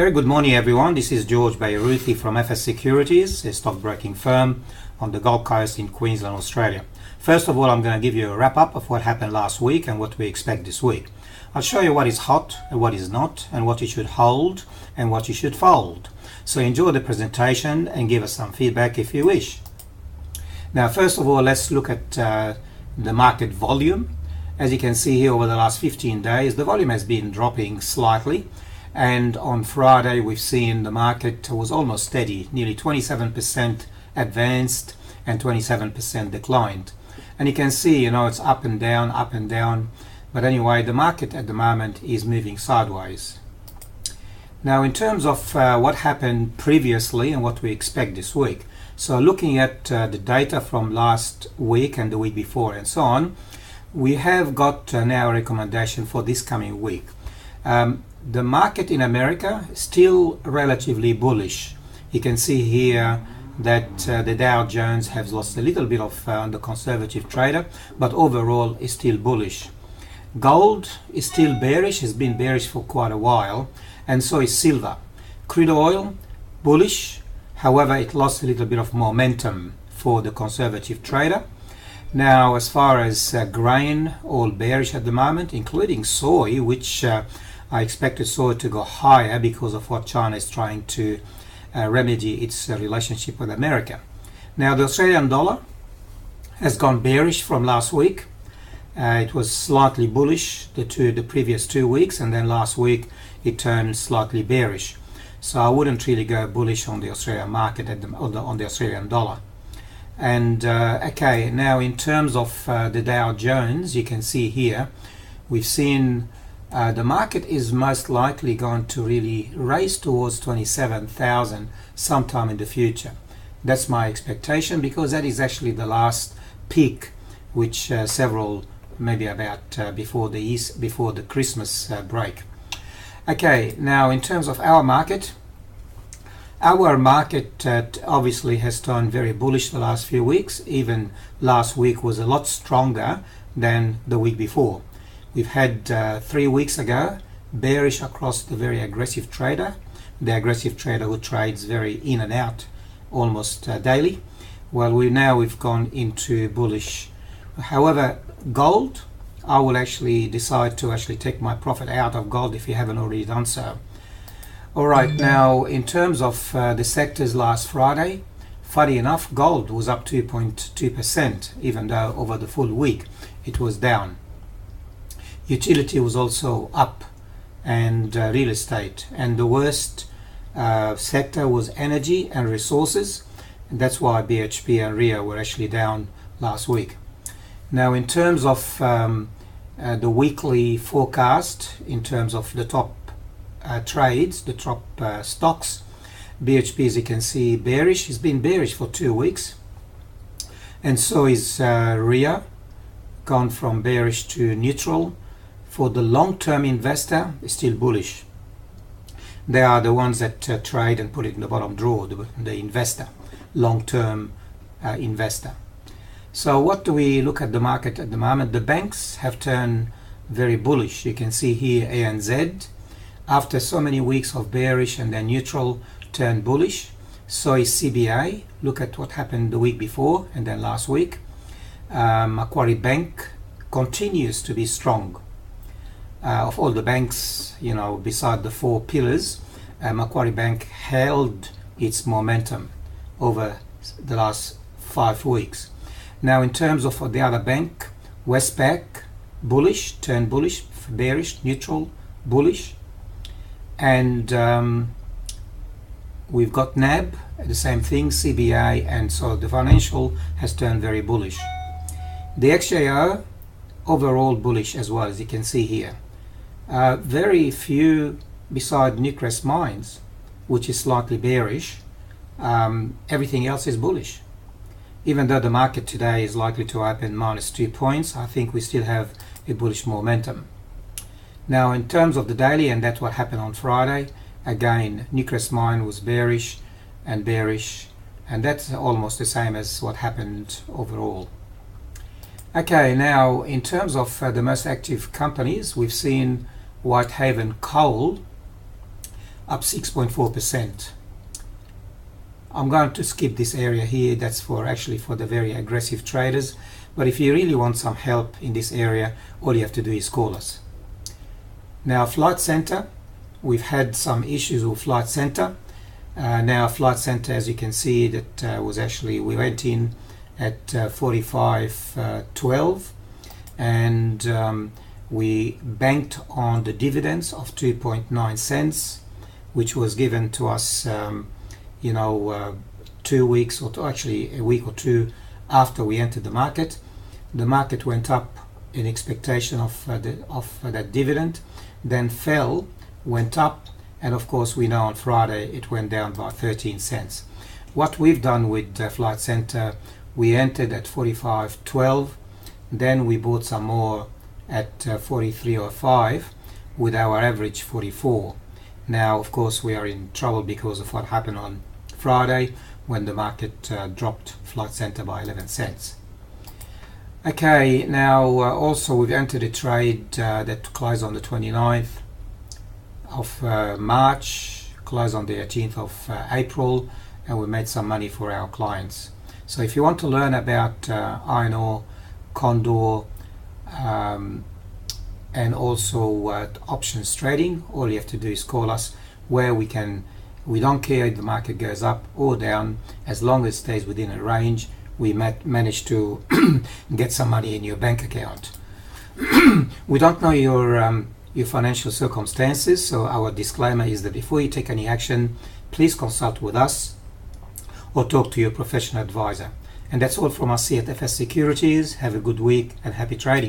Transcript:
Very good morning, everyone. This is George Beyrouthi from FS Securities, a stockbroking firm on the Gold Coast in Queensland, Australia. First of all, I'm going to give you a wrap-up of what happened last week and what we expect this week. I'll show you what is hot and what is not, and what you should hold and what you should fold. So enjoy the presentation and give us some feedback if you wish. Now, first of all, let's look at the market volume. As you can see here, over the last 15 days, the volume has been dropping slightly. And on Friday, we've seen the market was almost steady, nearly 27% advanced and 27% declined. And you can see, it's up and down. But anyway, the market at the moment is moving sideways. Now, in terms of what happened previously and what we expect this week. So looking at the data from last week and the week before and so on, we have got now a recommendation for this coming week. The market in America is still relatively bullish. You can see here that the Dow Jones has lost a little bit of the conservative trader, but overall is still bullish. Gold is still bearish, has been bearish for quite a while, and so is silver. Crude oil, bullish, however it lost a little bit of momentum for the conservative trader. Now, as far as grain, all bearish at the moment, including soy, which I expected soy to go higher because of what China is trying to remedy its relationship with America. Now, the Australian dollar has gone bearish from last week. It was slightly bullish the previous 2 weeks, and then last week it turned slightly bearish. So I wouldn't really go bullish on the Australian market on the Australian dollar. And okay, now in terms of the Dow Jones, you can see here we've seen the market is most likely going to really race towards 27,000 sometime in the future. That's my expectation, because that is actually the last peak, which several maybe about before the Christmas break. Okay, now in terms of our market obviously has turned very bullish the last few weeks. Even last week was a lot stronger than the week before. We've had 3 weeks ago bearish across the very aggressive trader, the aggressive trader who trades very in and out almost daily. Well, we've gone into bullish. However, gold, I will actually decide to take my profit out of gold if you haven't already done so. All right, now in terms of the sectors last Friday, funny enough, gold was up 2.2%, even though over the full week it was down. Utility was also up, and real estate. And the worst sector was energy and resources, and that's why BHP and Rio were actually down last week. Now, in terms of the weekly forecast, in terms of the top trades, the top stocks, BHP, as you can see, bearish. It's been bearish for 2 weeks, and so is Rio, gone from bearish to neutral. For the long-term investor, it's still bullish. They are the ones that trade and put it in the bottom drawer, the investor, long-term investor. So what do we look at the market at the moment? The banks have turned very bullish. You can see here ANZ, after so many weeks of bearish and then neutral, turned bullish. So is CBA. Look at what happened the week before and then last week. Macquarie Bank continues to be strong. Of all the banks, beside the 4 pillars, Macquarie Bank held its momentum over the last 5 weeks. Now, in terms of the other bank, Westpac, bullish, turned bullish, bearish, neutral, bullish. And we've got NAB, the same thing, CBA, and so the financial has turned very bullish. The XJO, overall bullish as well, as you can see here. Very few beside Newcrest Mines, which is slightly bearish. Everything else is bullish. Even though the market today is likely to open -2 points, I think we still have a bullish momentum. Now, in terms of the daily, and that's what happened on Friday, again, Newcrest Mine was bearish, and that's almost the same as what happened overall. Okay, now in terms of the most active companies, we've seen Whitehaven Coal up 6.4%. I'm going to skip this area here. That's for the very aggressive traders. But if you really want some help in this area, all you have to do is call us. Now, Flight Center, we've had some issues with Flight Center. Now, Flight Center, as you can see, that was actually, we went in at 45.12, and we banked on the dividends of 2.9 cents, which was given to us 2 weeks, or actually a week or two after we entered the market. The market went up in expectation of that dividend, then fell, went up, and of course we know on Friday it went down by 13 cents. What we've done with Flight Center, we entered at 45.12, then we bought some more at 43.05 with our average 44. Now of course we are in trouble because of what happened on Friday when the market dropped Flight Center by 11 cents. Okay, now also we've entered a trade that closed on the 29th of March, closed on the 18th of April, and we made some money for our clients. So if you want to learn about iron ore, condor, and also options trading, all you have to do is call us, where we don't care if the market goes up or down, as long as it stays within a range. We manage to get some money in your bank account. We don't know your financial circumstances, so our disclaimer is that before you take any action, please consult with us or talk to your professional advisor. And that's all from us here at FS Securities. Have a good week and happy trading.